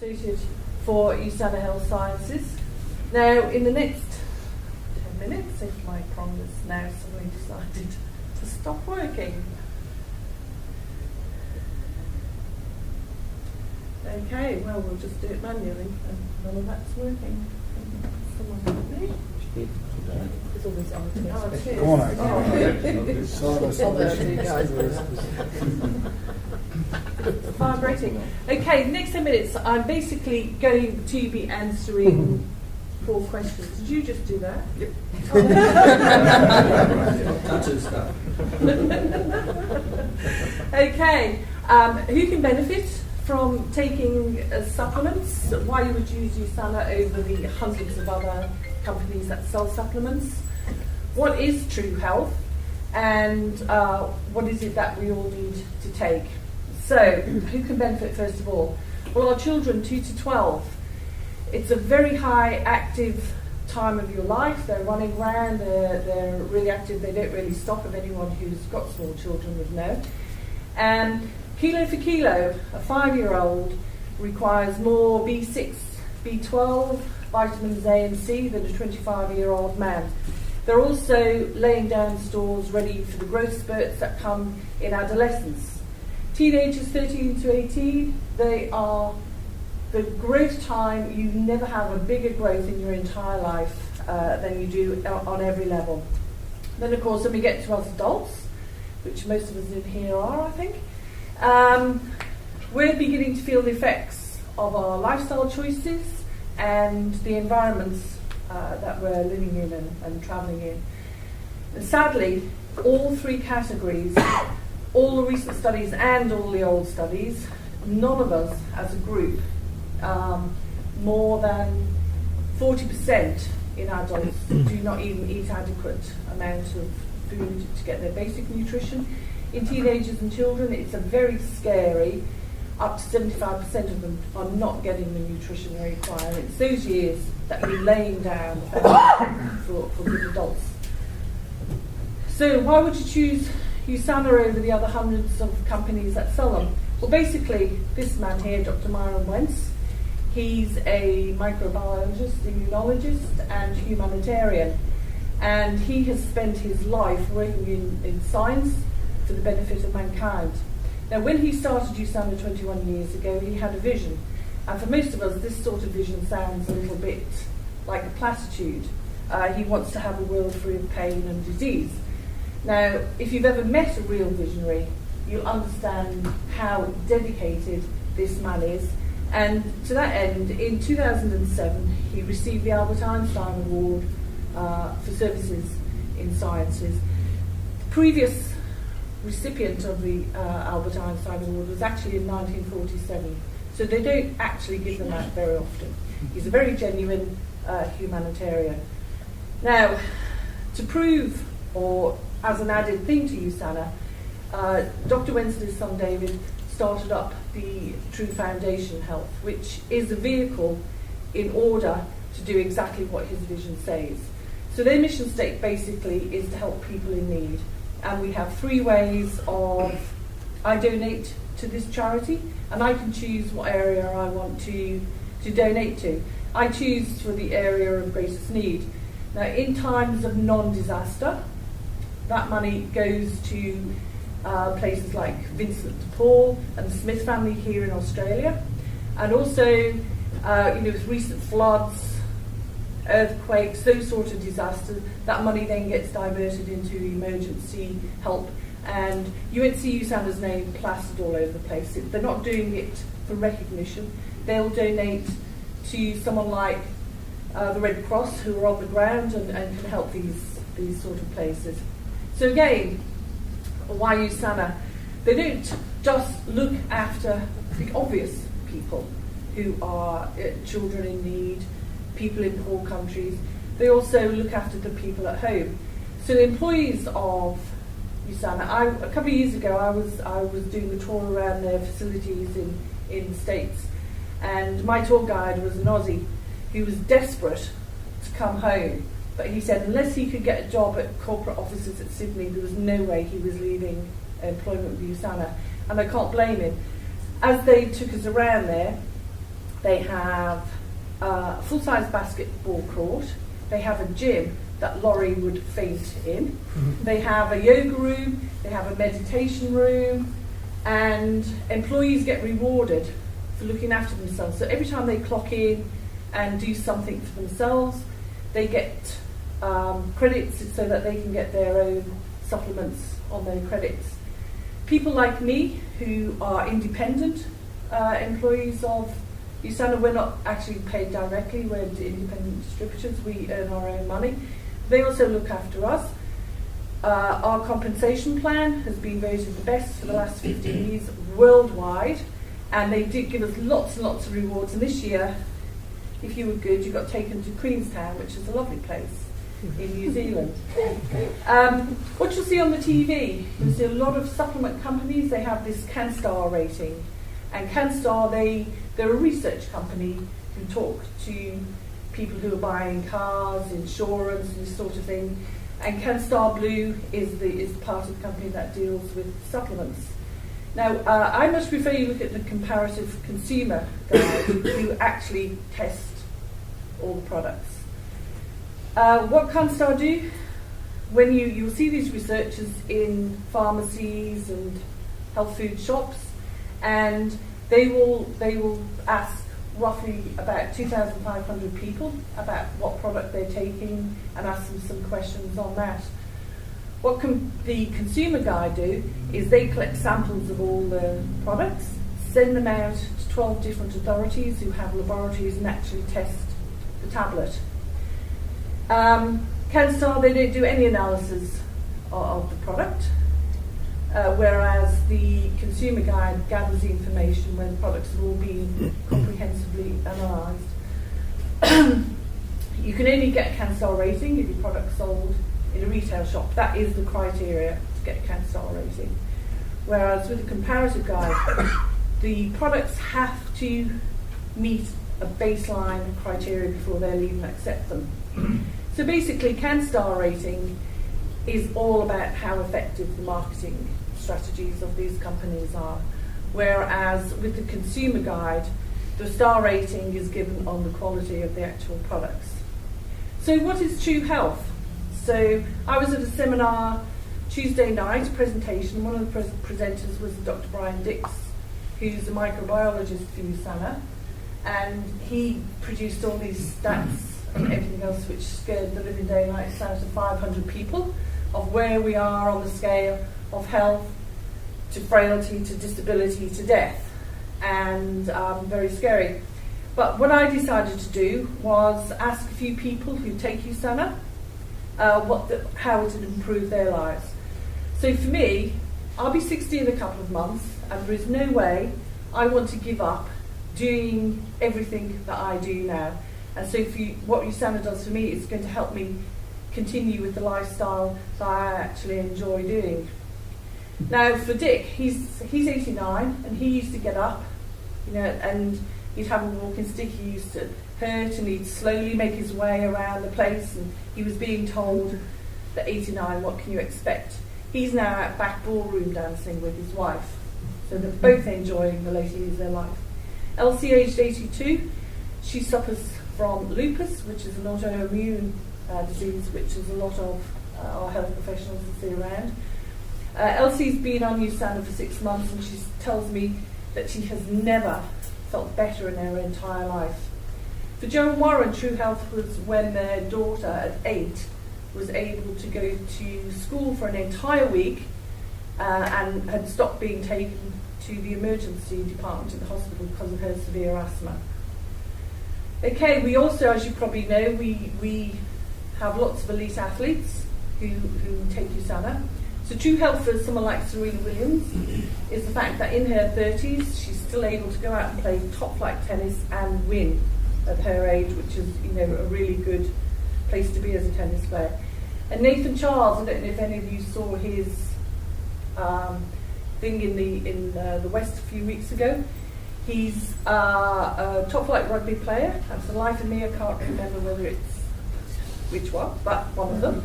Associate for Usana Health Sciences. Now, in the next 10 minutes, if my prong has now suddenly decided to stop working. Okay, well, we'll just do it manually, and none of that's working. Someone help me? It's always on the Come on, vibrating. Okay, next 10 minutes, I'm basically going to be answering 4 questions. Did you just do that? Yep. Okay, who can benefit from taking supplements? Why you would use Usana over the hundreds of other companies that sell supplements? What is true health? And what is it that we all need to take? So, who can benefit first of all? Well, our children, 2 to 12. It's a very high active time of your life. They're running around, they're really active, they don't really stop, if anyone who's got small children would know. And kilo for kilo, a 5-year-old requires more B6, B12, vitamins A and C than a 25-year-old man. They're also laying down stores ready for the growth spurts that come in adolescence. Teenagers 13 to 18, they are the growth time. You never have a bigger growth in your entire life than you do on every level. Then, of course, when we get to us adults, which most of us in here are, I think, we're beginning to feel the effects of our lifestyle choices and the environments that we're living in and travelling in. And sadly, all 3 categories, all the recent studies and all the old studies, none of us as a group, more than 40% in adults do not even eat adequate amount of food to get their basic nutrition. In teenagers and children, it's a very scary, up to 75% of them are not getting the nutrition they require. It's those years that you're laying down the foundation for good adults. So why would you choose Usana over the other hundreds of companies that sell them? Well, basically, this man here, Dr. Myron Wentz, he's a microbiologist, immunologist, and humanitarian. And he has spent his life working in science for the benefit of mankind. Now, when he started Usana 21 years ago, he had a vision. And for most of us, this sort of vision sounds a little bit like a platitude. He wants to have a world free of pain and disease. Now, if you've ever met a real visionary, you'll understand how dedicated this man is. And to that end, in 2007, he received the Albert Einstein Award for services in sciences. The previous recipient of the Albert Einstein Award was actually in 1947, so they don't actually give them out very often. He's a very genuine humanitarian. Now, to prove, or as an added thing to Usana, Dr. Wensley's son David started up the True Foundation Health, which is a vehicle in order to do exactly what his vision says. So their mission statement basically is to help people in need. And we have 3 ways of, I donate to this charity, and I can choose what area I want to donate to. I choose for the area of greatest need. Now, in times of non-disaster, that money goes to places like Vincent de Paul and the Smith family here in Australia, and also with recent floods, earthquakes, those sort of disasters, that money then gets diverted into emergency help, and you won't see Usana's name plastered all over the place. They're not doing it for recognition. They'll donate to someone like the Red Cross, who are on the ground and can help these sort of places. So again, why Usana? They don't just look after the obvious people who are children in need, people in poor countries. They also look after the people at home. So the employees of Usana, a couple of years ago I was doing a tour around their facilities in the States, and my tour guide was an Aussie who was desperate to come home. But he said unless he could get a job at corporate offices at Sydney, there was no way he was leaving employment with Usana. And I can't blame him. As they took us around there, They have a full-size basketball court. They have a gym that Laurie would faint in. They have a yoga room. They have a meditation room. And employees get rewarded for looking after themselves. So every time they clock in and do something for themselves, they get credits so that they can get their own supplements on their credits. People like me who are independent employees of Usana, we're not actually paid directly, we're independent distributors, we earn our own money. They also look after us. Our compensation plan has been voted the best for the last 15 years worldwide, and they did give us lots and lots of rewards. And this year, if you were good, you got taken to Queenstown, which is a lovely place in New Zealand. What you'll see on the TV, you'll see a lot of supplement companies. They have this CanStar rating, and CanStar, they're a research company who talk to people who are buying cars, insurance, and this sort of thing. And CanStar Blue is part of the company that deals with supplements. Now, I must refer you look at the comparative consumer guide who actually test all the products. What CanStar do? When you'll see these researchers in pharmacies and health food shops, and they will ask roughly about 2,500 people about what product they're taking and ask them some questions on that. What the consumer guide do is they collect samples of all the products, send them out to 12 different authorities who have laboratories and actually test the tablet. CanStar, they don't do any analysis of the product, whereas the consumer guide gathers the information when the products have all been comprehensively analysed. You can only get a CanStar rating if your product's sold in a retail shop. That is the criteria to get a CanStar rating. Whereas with a comparative guide, the products have to meet a baseline criteria before they'll even accept them. So basically, CanStar rating is all about how effective the marketing strategies of these companies are. Whereas with the consumer guide, the star rating is given on the quality of the actual products. So what is True Health? So I was at a seminar Tuesday night, a presentation. One of the presenters was Dr. Brian Dix, who's a microbiologist for Usana, and he produced all these stats and everything else which scared the living daylights out of 500 people of where we are on the scale of health to frailty to disability to death, and very scary. But what I decided to do was ask a few people who take Usana how it would improve their lives. So for me, I'll be 60 in a couple of months, and there is no way I want to give up doing everything that I do now. And so what Usana does for me is going to help me continue with the lifestyle that I actually enjoy doing. Now for Dick, he's 89, and he used to get up, and he'd have a walking stick. He used to hurt, and he'd slowly make his way around the place, and he was being told that 89, what can you expect? He's now at back ballroom dancing with his wife, so they're both enjoying the later years of their life. Elsie, aged 82, she suffers from lupus, which is an autoimmune disease, which is a lot of our health professionals will see around. Elsie's been on Usana for 6 months, and she tells me that she has never felt better in her entire life. For Joe and Warren, True Health was when their daughter at 8 was able to go to school for an entire week and had stopped being taken to the emergency department in the hospital because of her severe asthma. Okay, we also, as you probably know, we have lots of elite athletes who take Usana. So True Health for someone like Serena Williams is the fact that in her 30s she's still able to go out and play top flight tennis and win at her age, which is a really good place to be as a tennis player. And Nathan Charles, I don't know if any of you saw his thing in the West a few weeks ago. He's a top flight rugby player, and for the life of me I can't remember whether it's which one, but one of them.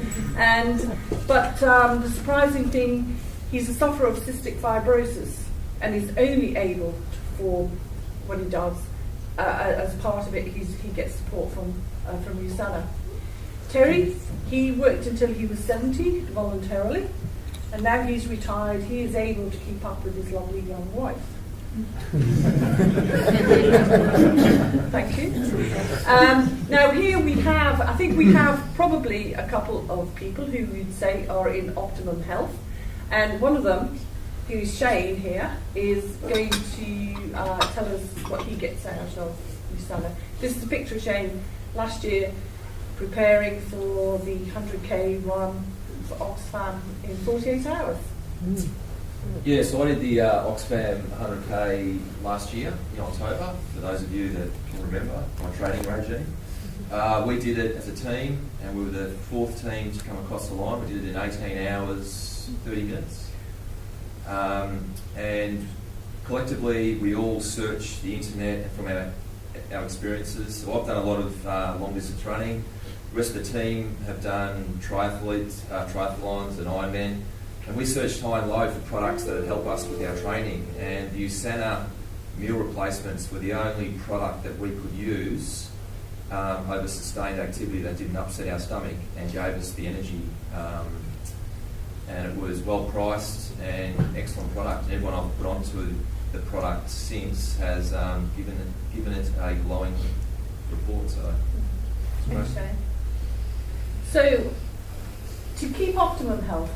But the surprising thing, he's a sufferer of cystic fibrosis, and he's only able to perform what he does as part of it, he gets support from Usana. Terry, he worked until he was 70 voluntarily, and now he's retired. He is able to keep up with his lovely young wife. Thank you. Now here I think we have probably a couple of people who we'd say are in optimum health, and one of them, who's Shane here, is going to tell us what he gets out of Usana. This is a picture of Shane last year preparing for the 100k run for Oxfam in 48 hours. Yeah, so I did the Oxfam 100k last year in October, for those of you that can remember my training regime. We did it as a team, and we were the fourth team to come across the line. We did it in 18 hours, 30 minutes. And collectively, we all searched the internet from our experiences. So I've done a lot of long distance running. The rest of the team have done triathlons and Ironman. And we searched high and low for products that would help us with our training. And the Usana meal replacements were the only product that we could use over sustained activity that didn't upset our stomach and gave us the energy. And it was well priced and excellent product. And everyone I've put onto the product since has given it a glowing report. So, thanks, Shane. So, to keep optimum health,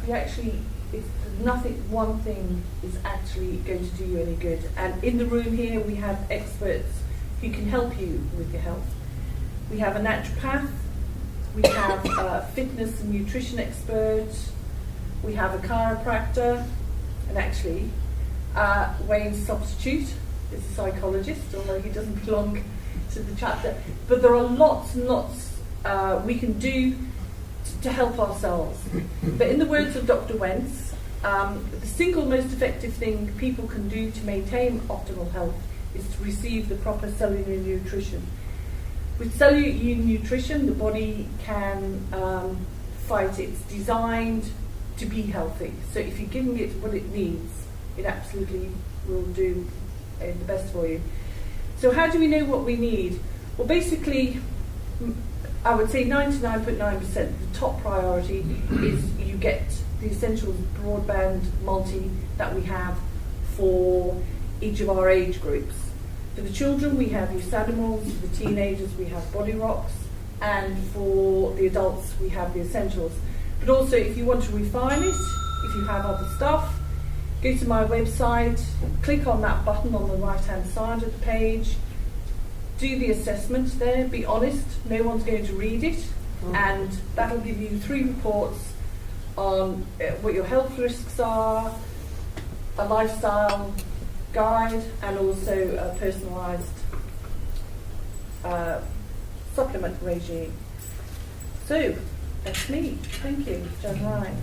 one thing is actually going to do you any good. And in the room here, we have experts who can help you with your health. We have a naturopath, we have a fitness and nutrition expert, we have a chiropractor, and actually, Wayne's substitute is a psychologist, although he doesn't belong to the chapter. But there are lots and lots we can do to help ourselves. But in the words of Dr. Wentz, the single most effective thing people can do to maintain optimal health is to receive the proper cellular nutrition. With cellular nutrition, the body can fight. It's designed to be healthy. So if you're giving it what it needs, it absolutely will do the best for you. So how do we know what we need? Well, basically, I would say 99.9% the top priority is you get the essential broadband multi that we have for each of our age groups. For the children, we have Usanimals. For the teenagers, we have Body Rocks. And for the adults, we have the essentials. But also, if you want to refine it, if you have other stuff, go to my website, click on that button on the right-hand side of the page, do the assessment there, be honest, no one's going to read it, and that'll give you 3 reports on what your health risks are, a lifestyle guide, and also a personalised supplement regime. So, that's me. Thank you, John Ryan.